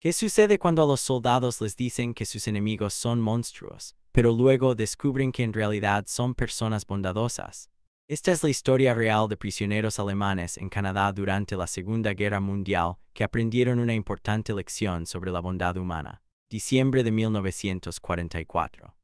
¿Qué sucede cuando a los soldados les dicen que sus enemigos son monstruos, pero luego descubren que en realidad son personas bondadosas? Esta es la historia real de prisioneros alemanes en Canadá durante la Segunda Guerra Mundial que aprendieron una importante lección sobre la bondad humana. Diciembre de 1944.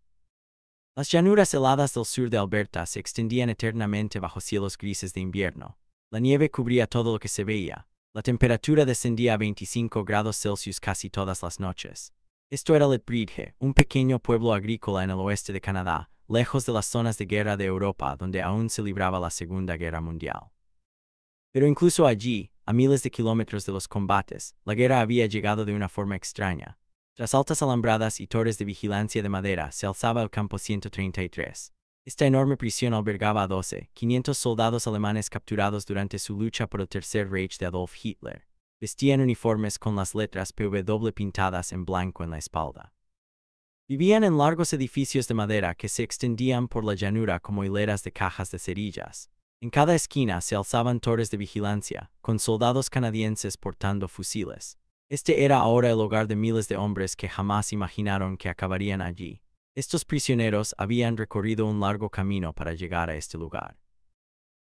Las llanuras heladas del sur de Alberta se extendían eternamente bajo cielos grises de invierno. La nieve cubría todo lo que se veía. La temperatura descendía a 25 grados Celsius casi todas las noches. Esto era Lethbridge, un pequeño pueblo agrícola en el oeste de Canadá, lejos de las zonas de guerra de Europa donde aún se libraba la Segunda Guerra Mundial. Pero incluso allí, a miles de kilómetros de los combates, la guerra había llegado de una forma extraña. Tras altas alambradas y torres de vigilancia de madera se alzaba el campo 133. Esta enorme prisión albergaba a 500 soldados alemanes capturados durante su lucha por el Tercer Reich de Adolf Hitler. Vestían uniformes con las letras PW pintadas en blanco en la espalda. Vivían en largos edificios de madera que se extendían por la llanura como hileras de cajas de cerillas. En cada esquina se alzaban torres de vigilancia, con soldados canadienses portando fusiles. Este era ahora el hogar de miles de hombres que jamás imaginaron que acabarían allí. Estos prisioneros habían recorrido un largo camino para llegar a este lugar.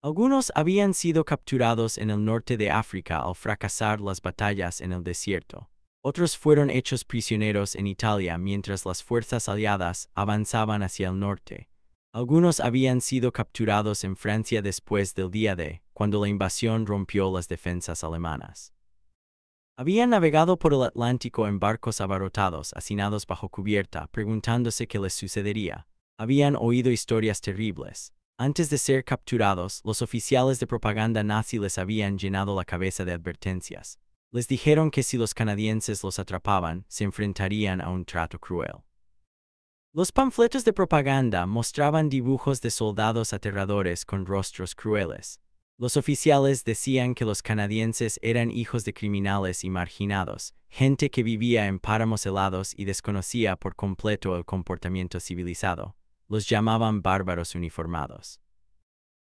Algunos habían sido capturados en el norte de África al fracasar las batallas en el desierto. Otros fueron hechos prisioneros en Italia mientras las fuerzas aliadas avanzaban hacia el norte. Algunos habían sido capturados en Francia después del día D, cuando la invasión rompió las defensas alemanas. Habían navegado por el Atlántico en barcos abarrotados, hacinados bajo cubierta, preguntándose qué les sucedería. Habían oído historias terribles. Antes de ser capturados, los oficiales de propaganda nazi les habían llenado la cabeza de advertencias. Les dijeron que si los canadienses los atrapaban, se enfrentarían a un trato cruel. Los panfletos de propaganda mostraban dibujos de soldados aterradores con rostros crueles. Los oficiales decían que los canadienses eran hijos de criminales y marginados, gente que vivía en páramos helados y desconocía por completo el comportamiento civilizado. Los llamaban bárbaros uniformados.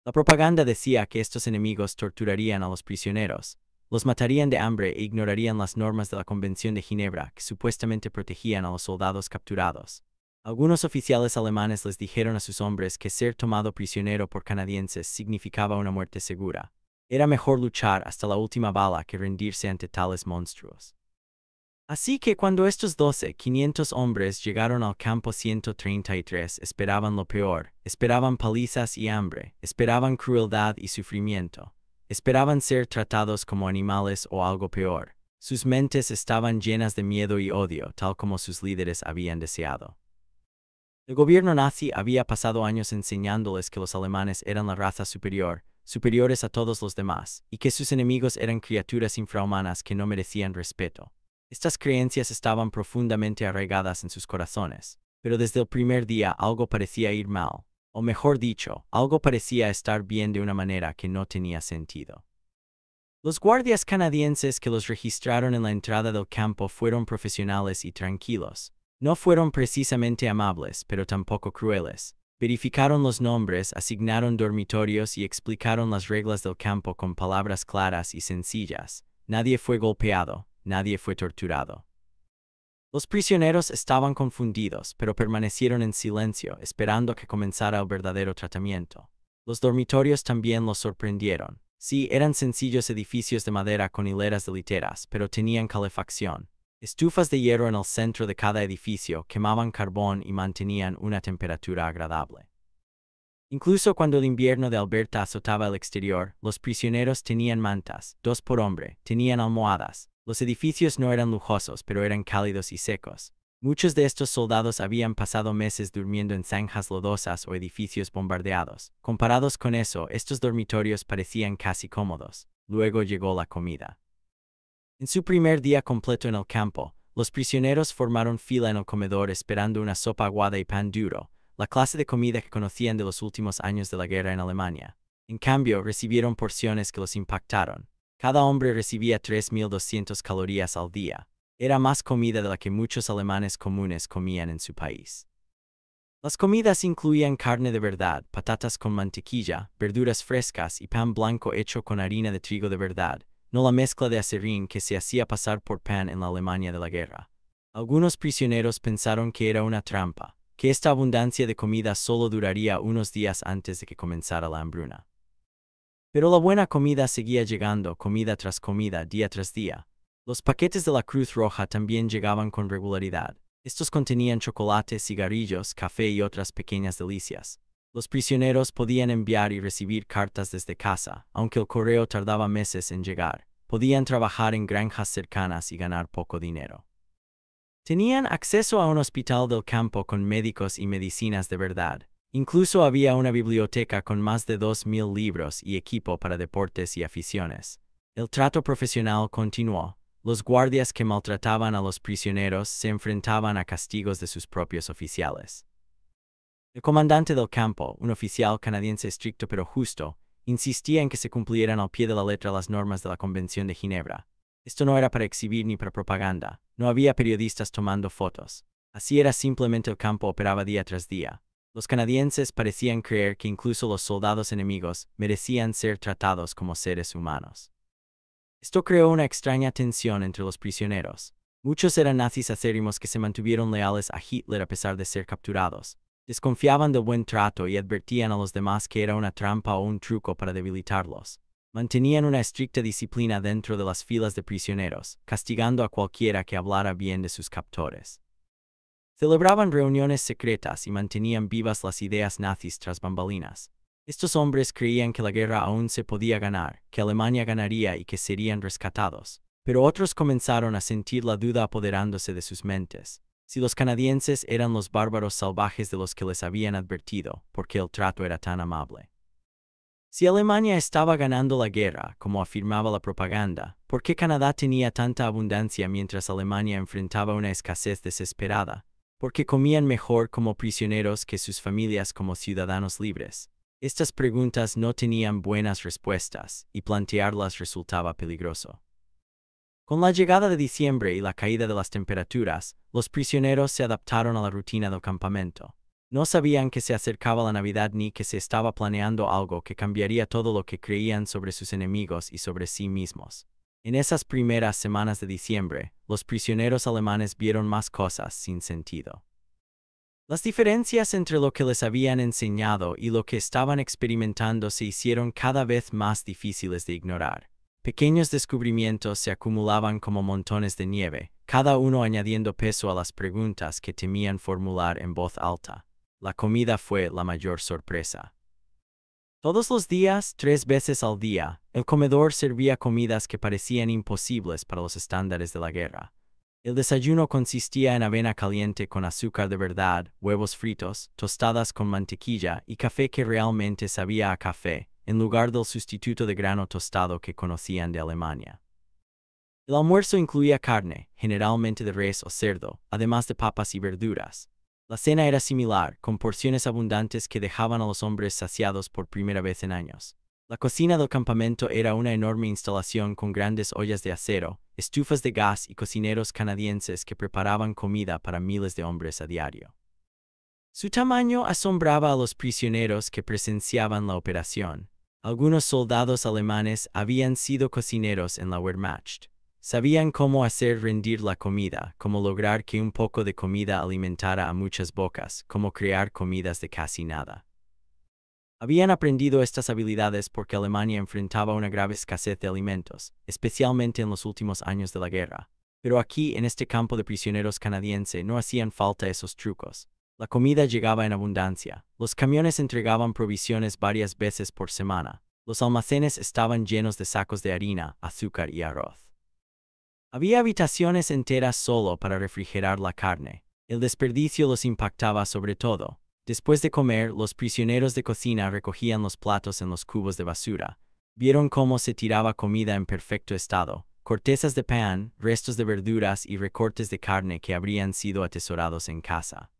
La propaganda decía que estos enemigos torturarían a los prisioneros, los matarían de hambre e ignorarían las normas de la Convención de Ginebra que supuestamente protegían a los soldados capturados. Algunos oficiales alemanes les dijeron a sus hombres que ser tomado prisionero por canadienses significaba una muerte segura. Era mejor luchar hasta la última bala que rendirse ante tales monstruos. Así que cuando estos 500 hombres llegaron al campo 133, esperaban lo peor, esperaban palizas y hambre, esperaban crueldad y sufrimiento, esperaban ser tratados como animales o algo peor. Sus mentes estaban llenas de miedo y odio, tal como sus líderes habían deseado. El gobierno nazi había pasado años enseñándoles que los alemanes eran la raza superior, superiores a todos los demás, y que sus enemigos eran criaturas infrahumanas que no merecían respeto. Estas creencias estaban profundamente arraigadas en sus corazones, pero desde el primer día algo parecía ir mal, o mejor dicho, algo parecía estar bien de una manera que no tenía sentido. Los guardias canadienses que los registraron en la entrada del campo fueron profesionales y tranquilos. No fueron precisamente amables, pero tampoco crueles. Verificaron los nombres, asignaron dormitorios y explicaron las reglas del campo con palabras claras y sencillas. Nadie fue golpeado, nadie fue torturado. Los prisioneros estaban confundidos, pero permanecieron en silencio, esperando a que comenzara el verdadero tratamiento. Los dormitorios también los sorprendieron. Sí, eran sencillos edificios de madera con hileras de literas, pero tenían calefacción. Estufas de hierro en el centro de cada edificio quemaban carbón y mantenían una temperatura agradable. Incluso cuando el invierno de Alberta azotaba el exterior, los prisioneros tenían mantas, 2 por hombre, tenían almohadas. Los edificios no eran lujosos, pero eran cálidos y secos. Muchos de estos soldados habían pasado meses durmiendo en zanjas lodosas o edificios bombardeados. Comparados con eso, estos dormitorios parecían casi cómodos. Luego llegó la comida. En su primer día completo en el campo, los prisioneros formaron fila en el comedor esperando una sopa aguada y pan duro, la clase de comida que conocían de los últimos años de la guerra en Alemania. En cambio, recibieron porciones que los impactaron. Cada hombre recibía 3.200 calorías al día. Era más comida de la que muchos alemanes comunes comían en su país. Las comidas incluían carne de verdad, patatas con mantequilla, verduras frescas y pan blanco hecho con harina de trigo de verdad. no la mezcla de aserrín que se hacía pasar por pan en la Alemania de la guerra. Algunos prisioneros pensaron que era una trampa, que esta abundancia de comida solo duraría unos días antes de que comenzara la hambruna. Pero la buena comida seguía llegando, comida tras comida, día tras día. Los paquetes de la Cruz Roja también llegaban con regularidad. Estos contenían chocolate, cigarrillos, café y otras pequeñas delicias. Los prisioneros podían enviar y recibir cartas desde casa, aunque el correo tardaba meses en llegar. Podían trabajar en granjas cercanas y ganar poco dinero. Tenían acceso a un hospital del campo con médicos y medicinas de verdad. Incluso había una biblioteca con más de 2,000 libros y equipo para deportes y aficiones. El trato profesional continuó. Los guardias que maltrataban a los prisioneros se enfrentaban a castigos de sus propios oficiales. El comandante del campo, un oficial canadiense estricto pero justo, insistía en que se cumplieran al pie de la letra las normas de la Convención de Ginebra. Esto no era para exhibir ni para propaganda, no había periodistas tomando fotos. Así era, simplemente el campo operaba día tras día. Los canadienses parecían creer que incluso los soldados enemigos merecían ser tratados como seres humanos. Esto creó una extraña tensión entre los prisioneros. Muchos eran nazis acérrimos que se mantuvieron leales a Hitler a pesar de ser capturados. Desconfiaban del buen trato y advertían a los demás que era una trampa o un truco para debilitarlos. Mantenían una estricta disciplina dentro de las filas de prisioneros, castigando a cualquiera que hablara bien de sus captores. Celebraban reuniones secretas y mantenían vivas las ideas nazis tras bambalinas. Estos hombres creían que la guerra aún se podía ganar, que Alemania ganaría y que serían rescatados. Pero otros comenzaron a sentir la duda apoderándose de sus mentes. Si los canadienses eran los bárbaros salvajes de los que les habían advertido, ¿por qué el trato era tan amable? Si Alemania estaba ganando la guerra, como afirmaba la propaganda, ¿por qué Canadá tenía tanta abundancia mientras Alemania enfrentaba una escasez desesperada? ¿Por qué comían mejor como prisioneros que sus familias como ciudadanos libres? Estas preguntas no tenían buenas respuestas, y plantearlas resultaba peligroso. Con la llegada de diciembre y la caída de las temperaturas, los prisioneros se adaptaron a la rutina del campamento. No sabían que se acercaba la Navidad ni que se estaba planeando algo que cambiaría todo lo que creían sobre sus enemigos y sobre sí mismos. En esas primeras semanas de diciembre, los prisioneros alemanes vieron más cosas sin sentido. Las diferencias entre lo que les habían enseñado y lo que estaban experimentando se hicieron cada vez más difíciles de ignorar. Pequeños descubrimientos se acumulaban como montones de nieve, cada uno añadiendo peso a las preguntas que temían formular en voz alta. La comida fue la mayor sorpresa. Todos los días, 3 veces al día, el comedor servía comidas que parecían imposibles para los estándares de la guerra. El desayuno consistía en avena caliente con azúcar de verdad, huevos fritos, tostadas con mantequilla y café que realmente sabía a café, en lugar del sustituto de grano tostado que conocían de Alemania. El almuerzo incluía carne, generalmente de res o cerdo, además de papas y verduras. La cena era similar, con porciones abundantes que dejaban a los hombres saciados por primera vez en años. La cocina del campamento era una enorme instalación con grandes ollas de acero, estufas de gas y cocineros canadienses que preparaban comida para miles de hombres a diario. Su tamaño asombraba a los prisioneros que presenciaban la operación. Algunos soldados alemanes habían sido cocineros en la Wehrmacht. Sabían cómo hacer rendir la comida, cómo lograr que un poco de comida alimentara a muchas bocas, cómo crear comidas de casi nada. Habían aprendido estas habilidades porque Alemania enfrentaba una grave escasez de alimentos, especialmente en los últimos años de la guerra. Pero aquí, en este campo de prisioneros canadiense, no hacían falta esos trucos. La comida llegaba en abundancia. Los camiones entregaban provisiones varias veces por semana. Los almacenes estaban llenos de sacos de harina, azúcar y arroz. Había habitaciones enteras solo para refrigerar la carne. El desperdicio los impactaba sobre todo. Después de comer, los prisioneros de cocina recogían los platos en los cubos de basura. Vieron cómo se tiraba comida en perfecto estado, cortezas de pan, restos de verduras y recortes de carne que habrían sido atesorados en casa.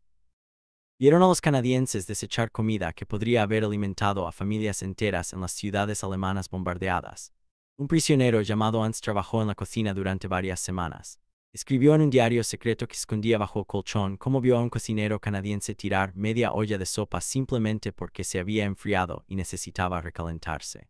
Vieron a los canadienses desechar comida que podría haber alimentado a familias enteras en las ciudades alemanas bombardeadas. Un prisionero llamado Hans trabajó en la cocina durante varias semanas. Escribió en un diario secreto que escondía bajo el colchón cómo vio a un cocinero canadiense tirar media olla de sopa simplemente porque se había enfriado y necesitaba recalentarse.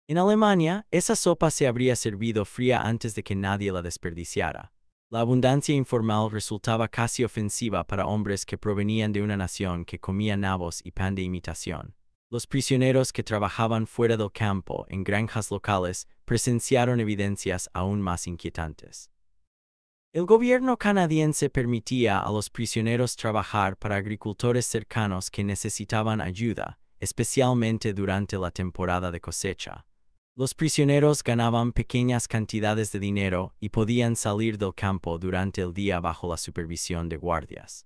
En Alemania, esa sopa se habría servido fría antes de que nadie la desperdiciara. La abundancia informal resultaba casi ofensiva para hombres que provenían de una nación que comía nabos y pan de imitación. Los prisioneros que trabajaban fuera del campo, en granjas locales, presenciaron evidencias aún más inquietantes. El gobierno canadiense permitía a los prisioneros trabajar para agricultores cercanos que necesitaban ayuda, especialmente durante la temporada de cosecha. Los prisioneros ganaban pequeñas cantidades de dinero y podían salir del campo durante el día bajo la supervisión de guardias.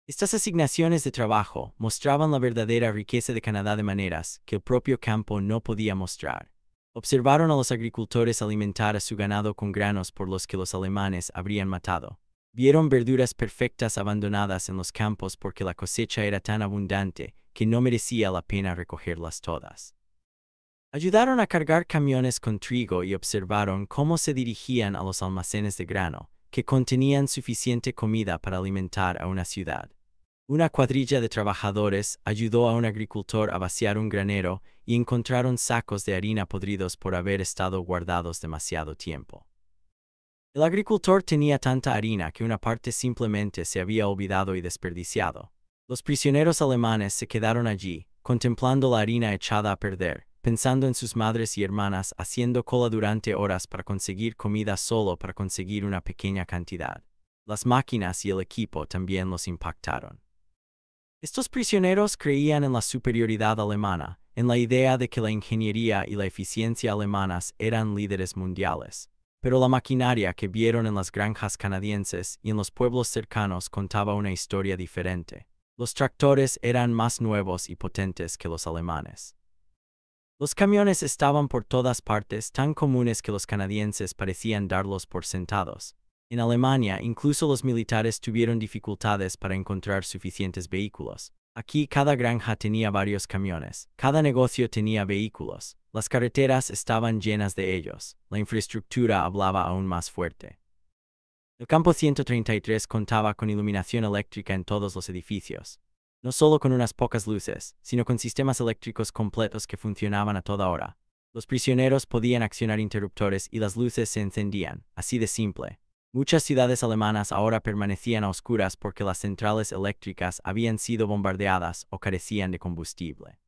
Estas asignaciones de trabajo mostraban la verdadera riqueza de Canadá de maneras que el propio campo no podía mostrar. Observaron a los agricultores alimentar a su ganado con granos por los que los alemanes habrían matado. Vieron verduras perfectas abandonadas en los campos porque la cosecha era tan abundante que no merecía la pena recogerlas todas. Ayudaron a cargar camiones con trigo y observaron cómo se dirigían a los almacenes de grano, que contenían suficiente comida para alimentar a una ciudad. Una cuadrilla de trabajadores ayudó a un agricultor a vaciar un granero y encontraron sacos de harina podridos por haber estado guardados demasiado tiempo. El agricultor tenía tanta harina que una parte simplemente se había olvidado y desperdiciado. Los prisioneros alemanes se quedaron allí, contemplando la harina echada a perder, pensando en sus madres y hermanas haciendo cola durante horas para conseguir comida solo para conseguir una pequeña cantidad. Las máquinas y el equipo también los impactaron. Estos prisioneros creían en la superioridad alemana, en la idea de que la ingeniería y la eficiencia alemanas eran líderes mundiales. Pero la maquinaria que vieron en las granjas canadienses y en los pueblos cercanos contaba una historia diferente. Los tractores eran más nuevos y potentes que los alemanes. Los camiones estaban por todas partes, tan comunes que los canadienses parecían darlos por sentados. En Alemania, incluso los militares tuvieron dificultades para encontrar suficientes vehículos. Aquí cada granja tenía varios camiones, cada negocio tenía vehículos, las carreteras estaban llenas de ellos, la infraestructura hablaba aún más fuerte. El campo 133 contaba con iluminación eléctrica en todos los edificios. No solo con unas pocas luces, sino con sistemas eléctricos completos que funcionaban a toda hora. Los prisioneros podían accionar interruptores y las luces se encendían, así de simple. Muchas ciudades alemanas ahora permanecían a oscuras porque las centrales eléctricas habían sido bombardeadas o carecían de combustible.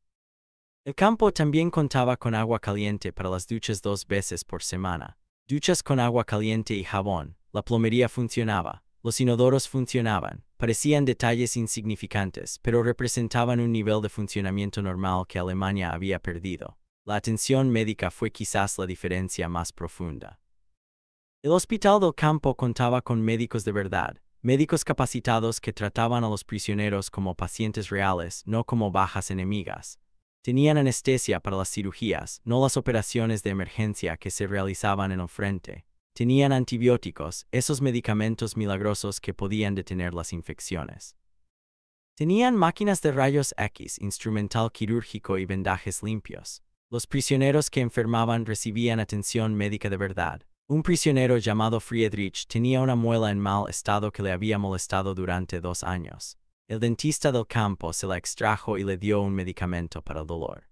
El campo también contaba con agua caliente para las duchas 2 veces por semana. Duchas con agua caliente y jabón, la plomería funcionaba, los inodoros funcionaban. Parecían detalles insignificantes, pero representaban un nivel de funcionamiento normal que Alemania había perdido. La atención médica fue quizás la diferencia más profunda. El hospital del campo contaba con médicos de verdad, médicos capacitados que trataban a los prisioneros como pacientes reales, no como bajas enemigas. Tenían anestesia para las cirugías, no las operaciones de emergencia que se realizaban en el frente. Tenían antibióticos, esos medicamentos milagrosos que podían detener las infecciones. Tenían máquinas de rayos X, instrumental quirúrgico y vendajes limpios. Los prisioneros que enfermaban recibían atención médica de verdad. Un prisionero llamado Friedrich tenía una muela en mal estado que le había molestado durante 2 años. El dentista del campo se la extrajo y le dio un medicamento para el dolor.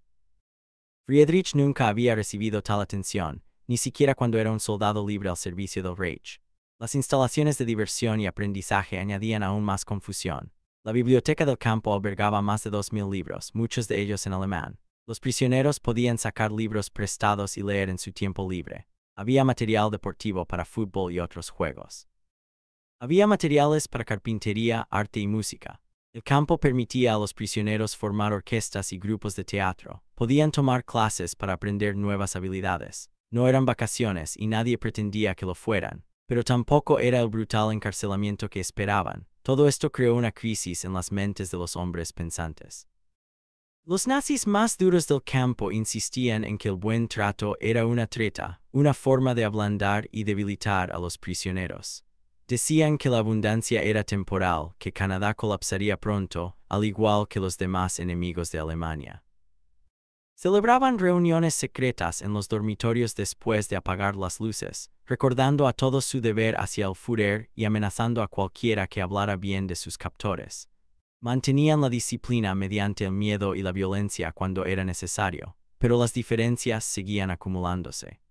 Friedrich nunca había recibido tal atención, ni siquiera cuando era un soldado libre al servicio del Reich. Las instalaciones de diversión y aprendizaje añadían aún más confusión. La biblioteca del campo albergaba más de 2000 libros, muchos de ellos en alemán. Los prisioneros podían sacar libros prestados y leer en su tiempo libre. Había material deportivo para fútbol y otros juegos. Había materiales para carpintería, arte y música. El campo permitía a los prisioneros formar orquestas y grupos de teatro. Podían tomar clases para aprender nuevas habilidades. No eran vacaciones y nadie pretendía que lo fueran, pero tampoco era el brutal encarcelamiento que esperaban. Todo esto creó una crisis en las mentes de los hombres pensantes. Los nazis más duros del campo insistían en que el buen trato era una treta, una forma de ablandar y debilitar a los prisioneros. Decían que la abundancia era temporal, que Canadá colapsaría pronto, al igual que los demás enemigos de Alemania. Celebraban reuniones secretas en los dormitorios después de apagar las luces, recordando a todos su deber hacia el Führer y amenazando a cualquiera que hablara bien de sus captores. Mantenían la disciplina mediante el miedo y la violencia cuando era necesario. pero las diferencias seguían acumulándose.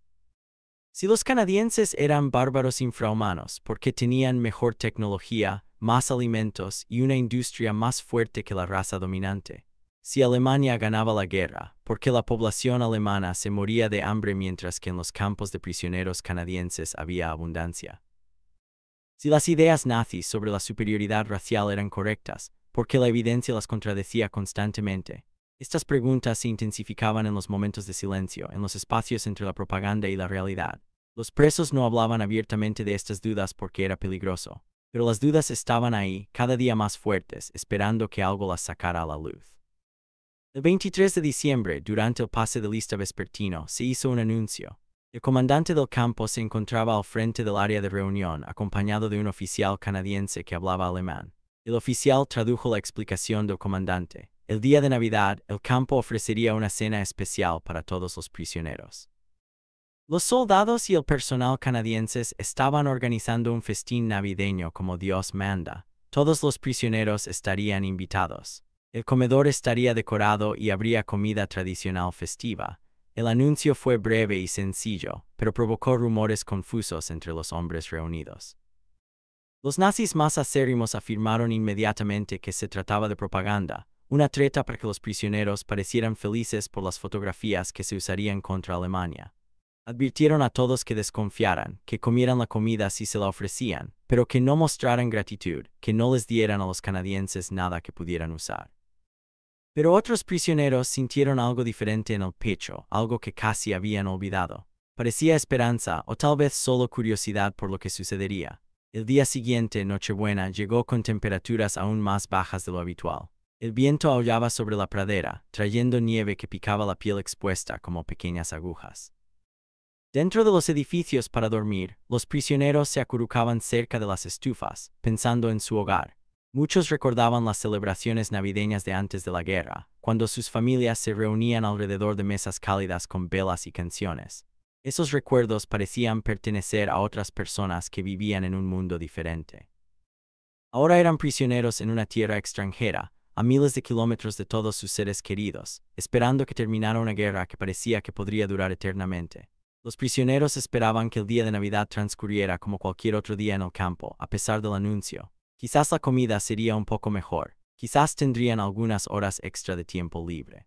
Si los canadienses eran bárbaros infrahumanos porque tenían mejor tecnología, más alimentos y una industria más fuerte que la raza dominante. Si Alemania ganaba la guerra, porque la población alemana se moría de hambre mientras que en los campos de prisioneros canadienses había abundancia. Si las ideas nazis sobre la superioridad racial eran correctas, porque la evidencia las contradecía constantemente. Estas preguntas se intensificaban en los momentos de silencio, en los espacios entre la propaganda y la realidad. Los presos no hablaban abiertamente de estas dudas porque era peligroso, pero las dudas estaban ahí, cada día más fuertes, esperando que algo las sacara a la luz. El 23 de diciembre, durante el pase de lista vespertino, se hizo un anuncio. El comandante del campo se encontraba al frente del área de reunión, acompañado de un oficial canadiense que hablaba alemán. El oficial tradujo la explicación del comandante. El día de Navidad, el campo ofrecería una cena especial para todos los prisioneros. Los soldados y el personal canadienses estaban organizando un festín navideño como Dios manda. Todos los prisioneros estarían invitados. El comedor estaría decorado y habría comida tradicional festiva. El anuncio fue breve y sencillo, pero provocó rumores confusos entre los hombres reunidos. Los nazis más acérrimos afirmaron inmediatamente que se trataba de propaganda, una treta para que los prisioneros parecieran felices por las fotografías que se usarían contra Alemania. Advirtieron a todos que desconfiaran, que comieran la comida si se la ofrecían, pero que no mostraran gratitud, que no les dieran a los canadienses nada que pudieran usar. Pero otros prisioneros sintieron algo diferente en el pecho, algo que casi habían olvidado. Parecía esperanza, o tal vez solo curiosidad por lo que sucedería. El día siguiente, Nochebuena, llegó con temperaturas aún más bajas de lo habitual. El viento aullaba sobre la pradera, trayendo nieve que picaba la piel expuesta como pequeñas agujas. Dentro de los edificios para dormir, los prisioneros se acurrucaban cerca de las estufas, pensando en su hogar. Muchos recordaban las celebraciones navideñas de antes de la guerra, cuando sus familias se reunían alrededor de mesas cálidas con velas y canciones. Esos recuerdos parecían pertenecer a otras personas que vivían en un mundo diferente. Ahora eran prisioneros en una tierra extranjera, a miles de kilómetros de todos sus seres queridos, esperando que terminara una guerra que parecía que podría durar eternamente. Los prisioneros esperaban que el día de Navidad transcurriera como cualquier otro día en el campo, a pesar del anuncio. Quizás la comida sería un poco mejor, quizás tendrían algunas horas extra de tiempo libre.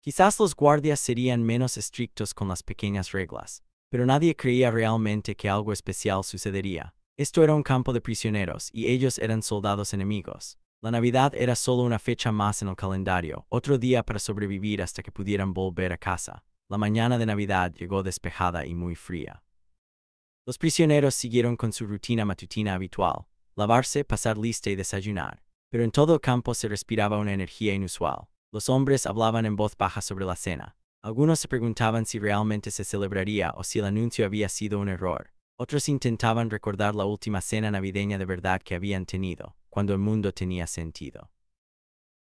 Quizás los guardias serían menos estrictos con las pequeñas reglas, pero nadie creía realmente que algo especial sucedería. Esto era un campo de prisioneros y ellos eran soldados enemigos. La Navidad era solo una fecha más en el calendario, otro día para sobrevivir hasta que pudieran volver a casa. La mañana de Navidad llegó despejada y muy fría. Los prisioneros siguieron con su rutina matutina habitual, lavarse, pasar lista y desayunar. Pero en todo el campo se respiraba una energía inusual. Los hombres hablaban en voz baja sobre la cena. Algunos se preguntaban si realmente se celebraría o si el anuncio había sido un error. Otros intentaban recordar la última cena navideña de verdad que habían tenido, cuando el mundo tenía sentido.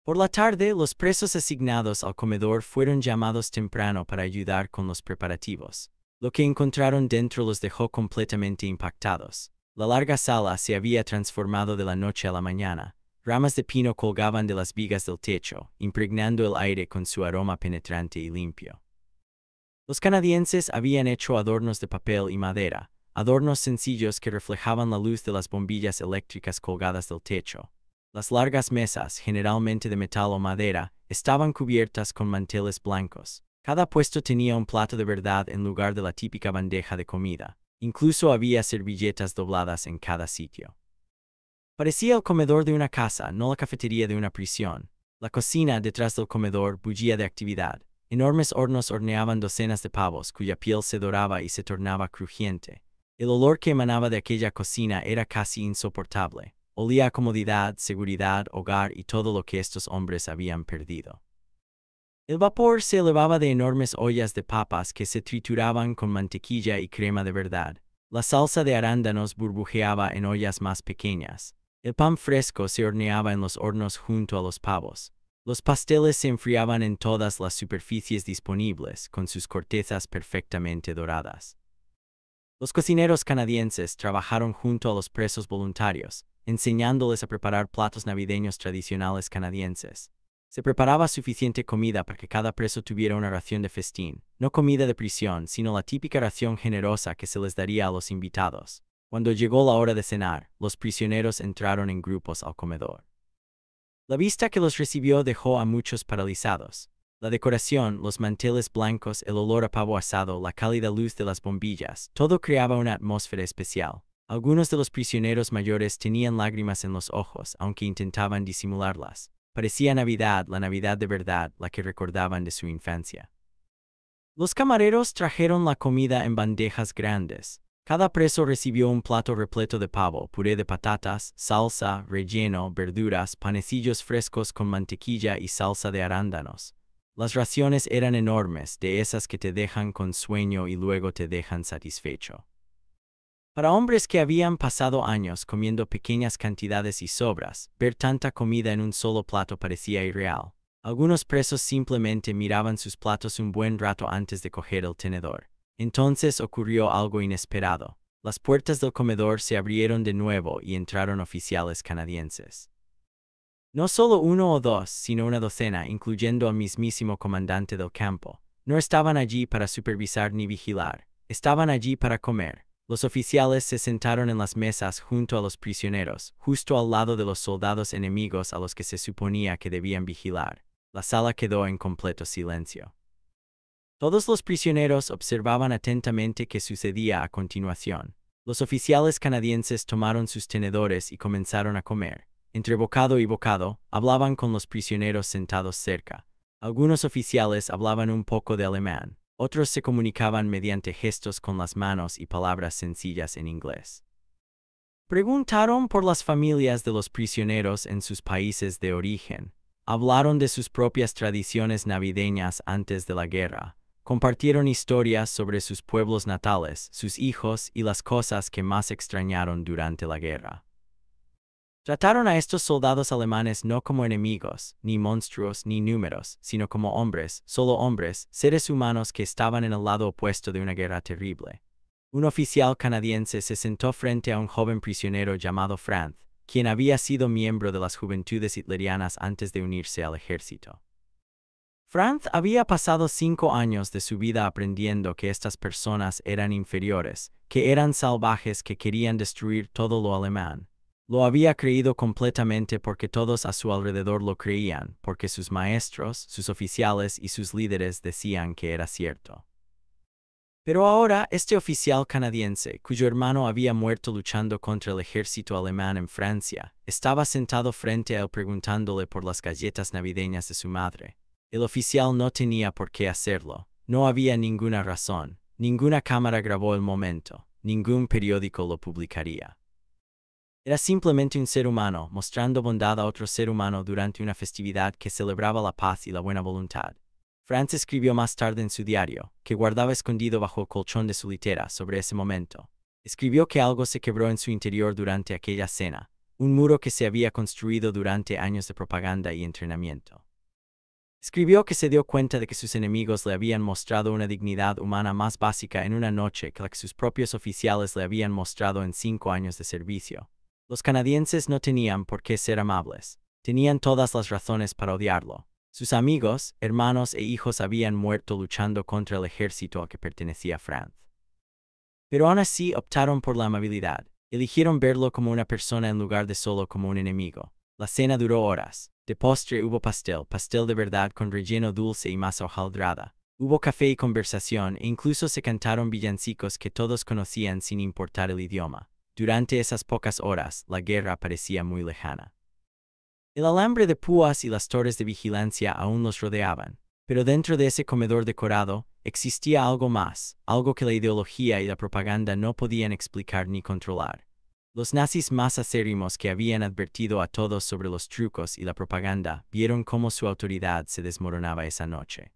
Por la tarde, los presos asignados al comedor fueron llamados temprano para ayudar con los preparativos. Lo que encontraron dentro los dejó completamente impactados. La larga sala se había transformado de la noche a la mañana. Ramas de pino colgaban de las vigas del techo, impregnando el aire con su aroma penetrante y limpio. Los canadienses habían hecho adornos de papel y madera, adornos sencillos que reflejaban la luz de las bombillas eléctricas colgadas del techo. Las largas mesas, generalmente de metal o madera, estaban cubiertas con manteles blancos. Cada puesto tenía un plato de verdad en lugar de la típica bandeja de comida. Incluso había servilletas dobladas en cada sitio. Parecía el comedor de una casa, no la cafetería de una prisión. La cocina, detrás del comedor, bullía de actividad. Enormes hornos horneaban docenas de pavos, cuya piel se doraba y se tornaba crujiente. El olor que emanaba de aquella cocina era casi insoportable. Olía a comodidad, seguridad, hogar y todo lo que estos hombres habían perdido. El vapor se elevaba de enormes ollas de papas que se trituraban con mantequilla y crema de verdad. La salsa de arándanos burbujeaba en ollas más pequeñas. El pan fresco se horneaba en los hornos junto a los pavos. Los pasteles se enfriaban en todas las superficies disponibles, con sus cortezas perfectamente doradas. Los cocineros canadienses trabajaron junto a los presos voluntarios, enseñándoles a preparar platos navideños tradicionales canadienses. Se preparaba suficiente comida para que cada preso tuviera una ración de festín, no comida de prisión, sino la típica ración generosa que se les daría a los invitados. Cuando llegó la hora de cenar, los prisioneros entraron en grupos al comedor. La vista que los recibió dejó a muchos paralizados. La decoración, los manteles blancos, el olor a pavo asado, la cálida luz de las bombillas, todo creaba una atmósfera especial. Algunos de los prisioneros mayores tenían lágrimas en los ojos, aunque intentaban disimularlas. Parecía Navidad, la Navidad de verdad, la que recordaban de su infancia. Los camareros trajeron la comida en bandejas grandes. Cada preso recibió un plato repleto de pavo, puré de patatas, salsa, relleno, verduras, panecillos frescos con mantequilla y salsa de arándanos. Las raciones eran enormes, de esas que te dejan con sueño y luego te dejan satisfecho. Para hombres que habían pasado años comiendo pequeñas cantidades y sobras, ver tanta comida en un solo plato parecía irreal. Algunos presos simplemente miraban sus platos un buen rato antes de coger el tenedor. Entonces ocurrió algo inesperado. Las puertas del comedor se abrieron de nuevo y entraron oficiales canadienses. No solo uno o dos, sino una docena, incluyendo al mismísimo comandante del campo. No estaban allí para supervisar ni vigilar. Estaban allí para comer. Los oficiales se sentaron en las mesas junto a los prisioneros, justo al lado de los soldados enemigos a los que se suponía que debían vigilar. La sala quedó en completo silencio. Todos los prisioneros observaban atentamente qué sucedía a continuación. Los oficiales canadienses tomaron sus tenedores y comenzaron a comer. Entre bocado y bocado, hablaban con los prisioneros sentados cerca. Algunos oficiales hablaban un poco de alemán. Otros se comunicaban mediante gestos con las manos y palabras sencillas en inglés. Preguntaron por las familias de los prisioneros en sus países de origen. Hablaron de sus propias tradiciones navideñas antes de la guerra. Compartieron historias sobre sus pueblos natales, sus hijos y las cosas que más extrañaron durante la guerra. Trataron a estos soldados alemanes no como enemigos, ni monstruos, ni números, sino como hombres, solo hombres, seres humanos que estaban en el lado opuesto de una guerra terrible. Un oficial canadiense se sentó frente a un joven prisionero llamado Franz, quien había sido miembro de las juventudes hitlerianas antes de unirse al ejército. Franz había pasado 5 años de su vida aprendiendo que estas personas eran inferiores, que eran salvajes que querían destruir todo lo alemán. Lo había creído completamente porque todos a su alrededor lo creían, porque sus maestros, sus oficiales y sus líderes decían que era cierto. Pero ahora, este oficial canadiense, cuyo hermano había muerto luchando contra el ejército alemán en Francia, estaba sentado frente a él preguntándole por las galletas navideñas de su madre. El oficial no tenía por qué hacerlo. No había ninguna razón. Ninguna cámara grabó el momento. Ningún periódico lo publicaría. Era simplemente un ser humano, mostrando bondad a otro ser humano durante una festividad que celebraba la paz y la buena voluntad. Franz escribió más tarde en su diario, que guardaba escondido bajo el colchón de su litera sobre ese momento. Escribió que algo se quebró en su interior durante aquella cena, un muro que se había construido durante años de propaganda y entrenamiento. Escribió que se dio cuenta de que sus enemigos le habían mostrado una dignidad humana más básica en una noche que la que sus propios oficiales le habían mostrado en 5 años de servicio. Los canadienses no tenían por qué ser amables. Tenían todas las razones para odiarlo. Sus amigos, hermanos e hijos habían muerto luchando contra el ejército al que pertenecía Franz. Pero aún así optaron por la amabilidad. Eligieron verlo como una persona en lugar de solo como un enemigo. La cena duró horas. De postre hubo pastel de verdad con relleno dulce y masa hojaldrada. Hubo café y conversación e incluso se cantaron villancicos que todos conocían sin importar el idioma. Durante esas pocas horas, la guerra parecía muy lejana. El alambre de púas y las torres de vigilancia aún los rodeaban, pero dentro de ese comedor decorado, existía algo más, algo que la ideología y la propaganda no podían explicar ni controlar. Los nazis más acérrimos que habían advertido a todos sobre los trucos y la propaganda vieron cómo su autoridad se desmoronaba esa noche.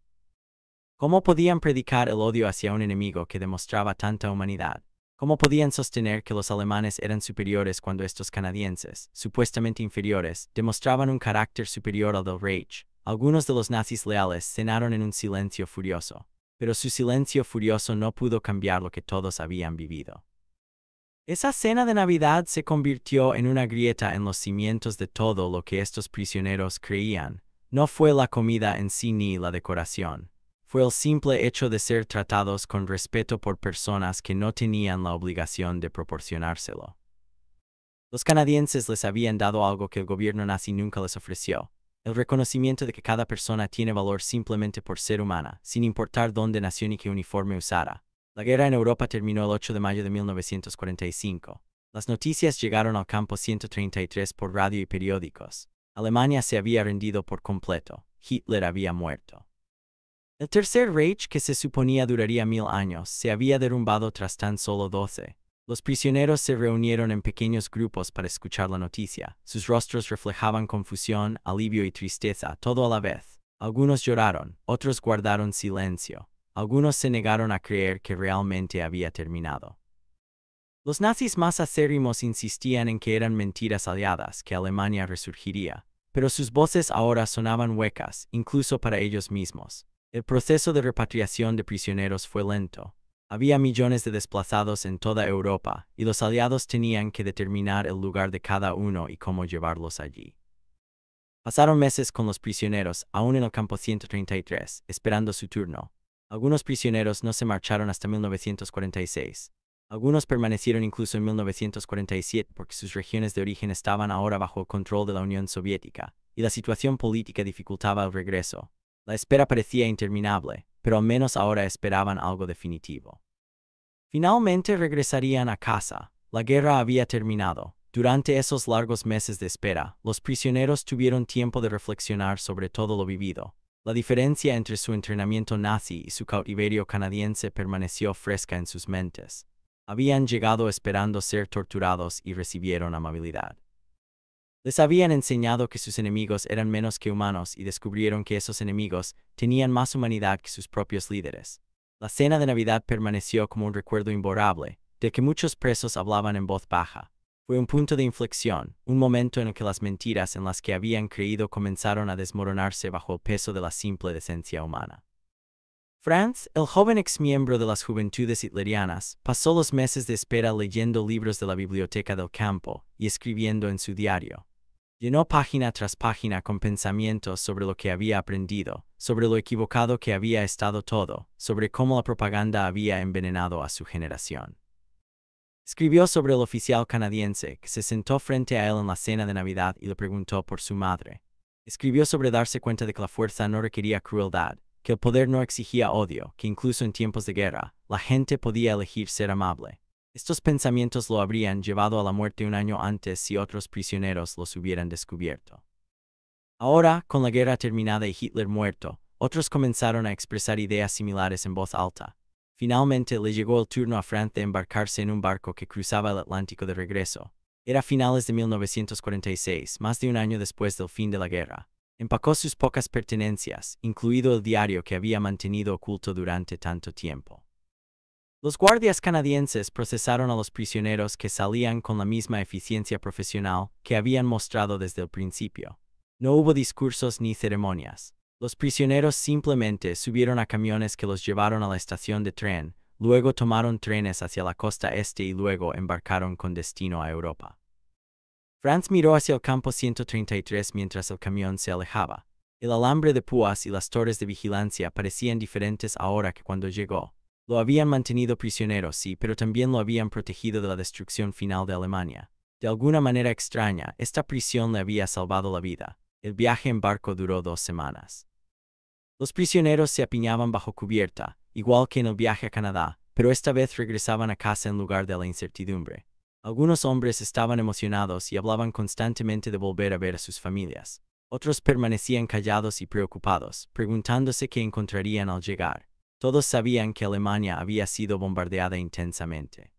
¿Cómo podían predicar el odio hacia un enemigo que demostraba tanta humanidad? ¿Cómo podían sostener que los alemanes eran superiores cuando estos canadienses, supuestamente inferiores, demostraban un carácter superior al del Reich? Algunos de los nazis leales cenaron en un silencio furioso, pero su silencio furioso no pudo cambiar lo que todos habían vivido. Esa cena de Navidad se convirtió en una grieta en los cimientos de todo lo que estos prisioneros creían. No fue la comida en sí ni la decoración. Fue el simple hecho de ser tratados con respeto por personas que no tenían la obligación de proporcionárselo. Los canadienses les habían dado algo que el gobierno nazi nunca les ofreció: el reconocimiento de que cada persona tiene valor simplemente por ser humana, sin importar dónde nació ni qué uniforme usara. La guerra en Europa terminó el 8 de mayo de 1945. Las noticias llegaron al campo 133 por radio y periódicos. Alemania se había rendido por completo. Hitler había muerto. El Tercer Reich, que se suponía duraría 1000 años, se había derrumbado tras tan solo 12. Los prisioneros se reunieron en pequeños grupos para escuchar la noticia. Sus rostros reflejaban confusión, alivio y tristeza, todo a la vez. Algunos lloraron, otros guardaron silencio. Algunos se negaron a creer que realmente había terminado. Los nazis más acérrimos insistían en que eran mentiras aliadas, que Alemania resurgiría. Pero sus voces ahora sonaban huecas, incluso para ellos mismos. El proceso de repatriación de prisioneros fue lento. Había millones de desplazados en toda Europa, y los aliados tenían que determinar el lugar de cada uno y cómo llevarlos allí. Pasaron meses con los prisioneros, aún en el campo 133, esperando su turno. Algunos prisioneros no se marcharon hasta 1946. Algunos permanecieron incluso en 1947 porque sus regiones de origen estaban ahora bajo el control de la Unión Soviética, y la situación política dificultaba el regreso. La espera parecía interminable, pero al menos ahora esperaban algo definitivo. Finalmente regresarían a casa. La guerra había terminado. Durante esos largos meses de espera, los prisioneros tuvieron tiempo de reflexionar sobre todo lo vivido. La diferencia entre su entrenamiento nazi y su cautiverio canadiense permaneció fresca en sus mentes. Habían llegado esperando ser torturados y recibieron amabilidad. Les habían enseñado que sus enemigos eran menos que humanos y descubrieron que esos enemigos tenían más humanidad que sus propios líderes. La cena de Navidad permaneció como un recuerdo imborrable, de que muchos presos hablaban en voz baja. Fue un punto de inflexión, un momento en el que las mentiras en las que habían creído comenzaron a desmoronarse bajo el peso de la simple decencia humana. Franz, el joven exmiembro de las Juventudes Hitlerianas, pasó los meses de espera leyendo libros de la biblioteca del campo y escribiendo en su diario. Llenó página tras página con pensamientos sobre lo que había aprendido, sobre lo equivocado que había estado todo, sobre cómo la propaganda había envenenado a su generación. Escribió sobre el oficial canadiense que se sentó frente a él en la cena de Navidad y le preguntó por su madre. Escribió sobre darse cuenta de que la fuerza no requería crueldad, que el poder no exigía odio, que incluso en tiempos de guerra, la gente podía elegir ser amable. Estos pensamientos lo habrían llevado a la muerte un año antes si otros prisioneros los hubieran descubierto. Ahora, con la guerra terminada y Hitler muerto, otros comenzaron a expresar ideas similares en voz alta. Finalmente le llegó el turno a Franz de embarcarse en un barco que cruzaba el Atlántico de regreso. Era finales de 1946, más de un año después del fin de la guerra. Empacó sus pocas pertenencias, incluido el diario que había mantenido oculto durante tanto tiempo. Los guardias canadienses procesaron a los prisioneros que salían con la misma eficiencia profesional que habían mostrado desde el principio. No hubo discursos ni ceremonias. Los prisioneros simplemente subieron a camiones que los llevaron a la estación de tren, luego tomaron trenes hacia la costa este y luego embarcaron con destino a Europa. Franz miró hacia el campo 133 mientras el camión se alejaba. El alambre de púas y las torres de vigilancia parecían diferentes ahora que cuando llegó. Lo habían mantenido prisionero, sí, pero también lo habían protegido de la destrucción final de Alemania. De alguna manera extraña, esta prisión le había salvado la vida. El viaje en barco duró 2 semanas. Los prisioneros se apiñaban bajo cubierta, igual que en el viaje a Canadá, pero esta vez regresaban a casa en lugar de la incertidumbre. Algunos hombres estaban emocionados y hablaban constantemente de volver a ver a sus familias. Otros permanecían callados y preocupados, preguntándose qué encontrarían al llegar. Todos sabían que Alemania había sido bombardeada intensamente.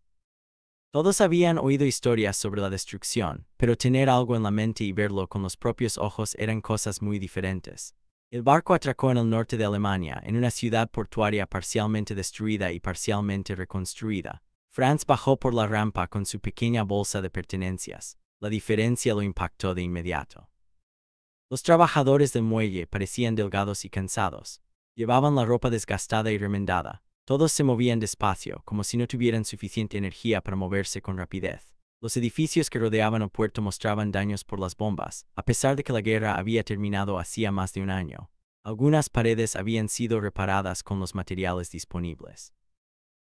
Todos habían oído historias sobre la destrucción, pero tener algo en la mente y verlo con los propios ojos eran cosas muy diferentes. El barco atracó en el norte de Alemania, en una ciudad portuaria parcialmente destruida y parcialmente reconstruida. Franz bajó por la rampa con su pequeña bolsa de pertenencias. La diferencia lo impactó de inmediato. Los trabajadores del muelle parecían delgados y cansados. Llevaban la ropa desgastada y remendada. Todos se movían despacio, como si no tuvieran suficiente energía para moverse con rapidez. Los edificios que rodeaban el puerto mostraban daños por las bombas, a pesar de que la guerra había terminado hacía más de un año. Algunas paredes habían sido reparadas con los materiales disponibles.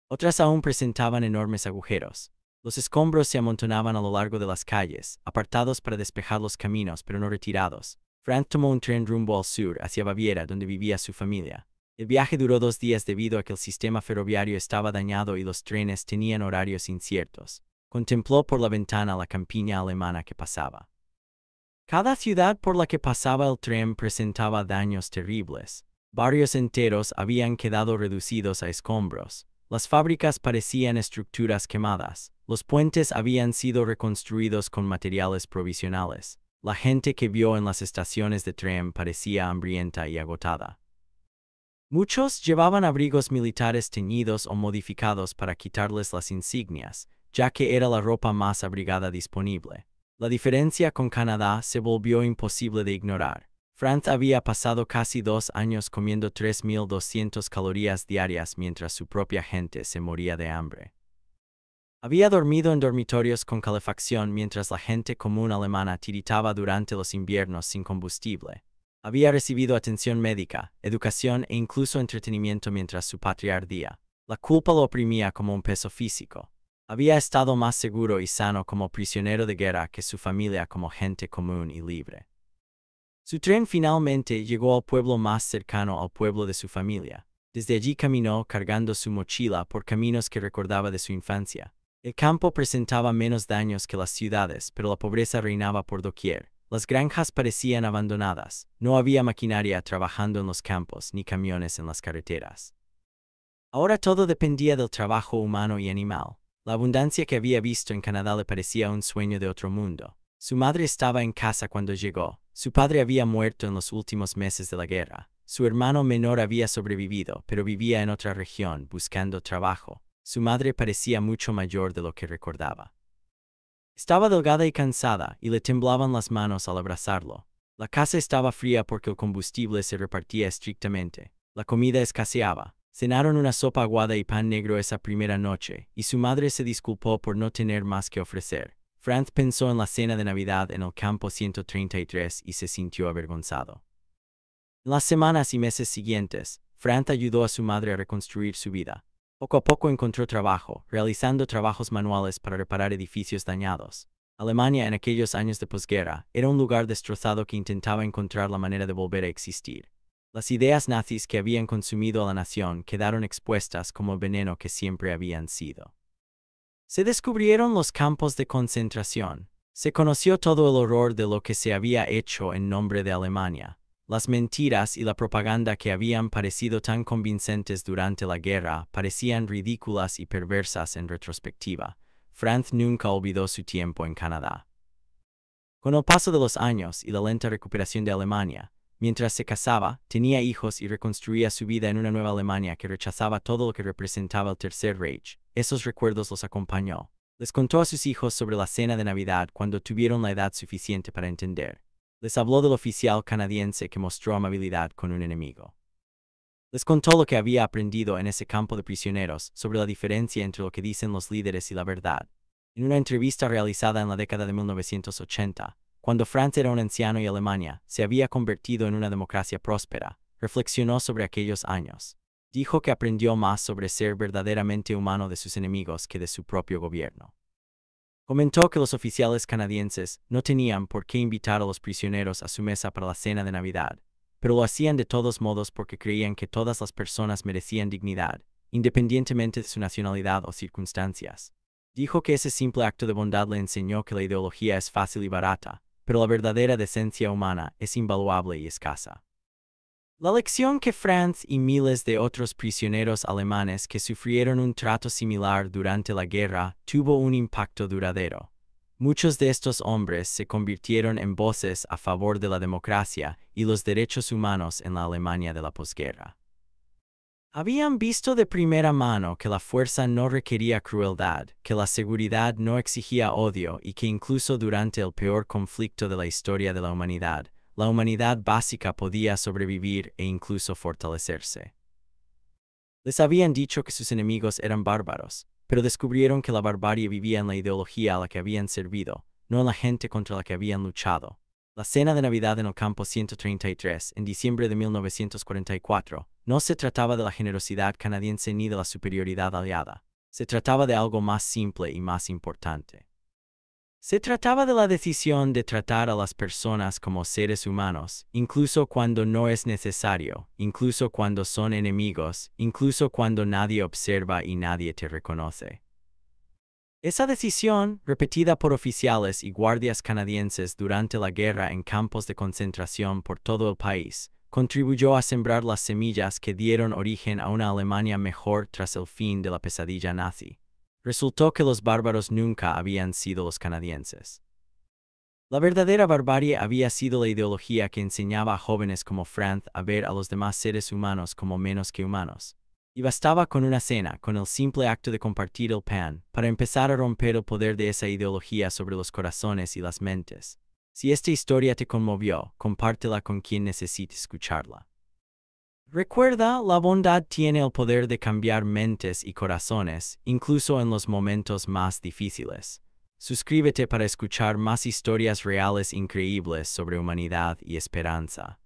Otras aún presentaban enormes agujeros. Los escombros se amontonaban a lo largo de las calles, apartados para despejar los caminos pero no retirados. Franz tomó un tren rumbo al sur, hacia Baviera, donde vivía su familia. El viaje duró 2 días debido a que el sistema ferroviario estaba dañado y los trenes tenían horarios inciertos. Contempló por la ventana la campiña alemana que pasaba. Cada ciudad por la que pasaba el tren presentaba daños terribles. Barrios enteros habían quedado reducidos a escombros. Las fábricas parecían estructuras quemadas. Los puentes habían sido reconstruidos con materiales provisionales. La gente que vio en las estaciones de tren parecía hambrienta y agotada. Muchos llevaban abrigos militares teñidos o modificados para quitarles las insignias, ya que era la ropa más abrigada disponible. La diferencia con Canadá se volvió imposible de ignorar. Franz había pasado casi 2 años comiendo 3.200 calorías diarias mientras su propia gente se moría de hambre. Había dormido en dormitorios con calefacción mientras la gente común alemana tiritaba durante los inviernos sin combustible. Había recibido atención médica, educación e incluso entretenimiento mientras su patria ardía. La culpa lo oprimía como un peso físico. Había estado más seguro y sano como prisionero de guerra que su familia como gente común y libre. Su tren finalmente llegó al pueblo más cercano al pueblo de su familia. Desde allí caminó cargando su mochila por caminos que recordaba de su infancia. El campo presentaba menos daños que las ciudades, pero la pobreza reinaba por doquier. Las granjas parecían abandonadas. No había maquinaria trabajando en los campos ni camiones en las carreteras. Ahora todo dependía del trabajo humano y animal. La abundancia que había visto en Canadá le parecía un sueño de otro mundo. Su madre estaba en casa cuando llegó. Su padre había muerto en los últimos meses de la guerra. Su hermano menor había sobrevivido, pero vivía en otra región, buscando trabajo. Su madre parecía mucho mayor de lo que recordaba. Estaba delgada y cansada, y le temblaban las manos al abrazarlo. La casa estaba fría porque el combustible se repartía estrictamente. La comida escaseaba. Cenaron una sopa aguada y pan negro esa primera noche, y su madre se disculpó por no tener más que ofrecer. Franz pensó en la cena de Navidad en el campo 133 y se sintió avergonzado. En las semanas y meses siguientes, Franz ayudó a su madre a reconstruir su vida. Poco a poco encontró trabajo, realizando trabajos manuales para reparar edificios dañados. Alemania en aquellos años de posguerra era un lugar destrozado que intentaba encontrar la manera de volver a existir. Las ideas nazis que habían consumido a la nación quedaron expuestas como el veneno que siempre habían sido. Se descubrieron los campos de concentración. Se conoció todo el horror de lo que se había hecho en nombre de Alemania. Las mentiras y la propaganda que habían parecido tan convincentes durante la guerra parecían ridículas y perversas en retrospectiva. Franz nunca olvidó su tiempo en Canadá. Con el paso de los años y la lenta recuperación de Alemania, mientras se casaba, tenía hijos y reconstruía su vida en una nueva Alemania que rechazaba todo lo que representaba el Tercer Reich, esos recuerdos los acompañó. Les contó a sus hijos sobre la cena de Navidad cuando tuvieron la edad suficiente para entender. Les habló del oficial canadiense que mostró amabilidad con un enemigo. Les contó lo que había aprendido en ese campo de prisioneros sobre la diferencia entre lo que dicen los líderes y la verdad. En una entrevista realizada en la década de 1980, cuando Franz era un anciano y Alemania se había convertido en una democracia próspera, reflexionó sobre aquellos años. Dijo que aprendió más sobre ser verdaderamente humano de sus enemigos que de su propio gobierno. Comentó que los oficiales canadienses no tenían por qué invitar a los prisioneros a su mesa para la cena de Navidad, pero lo hacían de todos modos porque creían que todas las personas merecían dignidad, independientemente de su nacionalidad o circunstancias. Dijo que ese simple acto de bondad le enseñó que la ideología es fácil y barata, pero la verdadera decencia humana es invaluable y escasa. La lección que Franz y miles de otros prisioneros alemanes que sufrieron un trato similar durante la guerra tuvo un impacto duradero. Muchos de estos hombres se convirtieron en voces a favor de la democracia y los derechos humanos en la Alemania de la posguerra. Habían visto de primera mano que la fuerza no requería crueldad, que la seguridad no exigía odio y que incluso durante el peor conflicto de la historia de la humanidad básica podía sobrevivir e incluso fortalecerse. Les habían dicho que sus enemigos eran bárbaros, pero descubrieron que la barbarie vivía en la ideología a la que habían servido, no en la gente contra la que habían luchado. La cena de Navidad en el campo 133, en diciembre de 1944, no se trataba de la generosidad canadiense ni de la superioridad aliada. Se trataba de algo más simple y más importante. Se trataba de la decisión de tratar a las personas como seres humanos, incluso cuando no es necesario, incluso cuando son enemigos, incluso cuando nadie observa y nadie te reconoce. Esa decisión, repetida por oficiales y guardias canadienses durante la guerra en campos de concentración por todo el país, contribuyó a sembrar las semillas que dieron origen a una Alemania mejor tras el fin de la pesadilla nazi. Resultó que los bárbaros nunca habían sido los canadienses. La verdadera barbarie había sido la ideología que enseñaba a jóvenes como Franz a ver a los demás seres humanos como menos que humanos. Y bastaba con una cena, con el simple acto de compartir el pan, para empezar a romper el poder de esa ideología sobre los corazones y las mentes. Si esta historia te conmovió, compártela con quien necesite escucharla. Recuerda, la bondad tiene el poder de cambiar mentes y corazones, incluso en los momentos más difíciles. Suscríbete para escuchar más historias reales increíbles sobre humanidad y esperanza.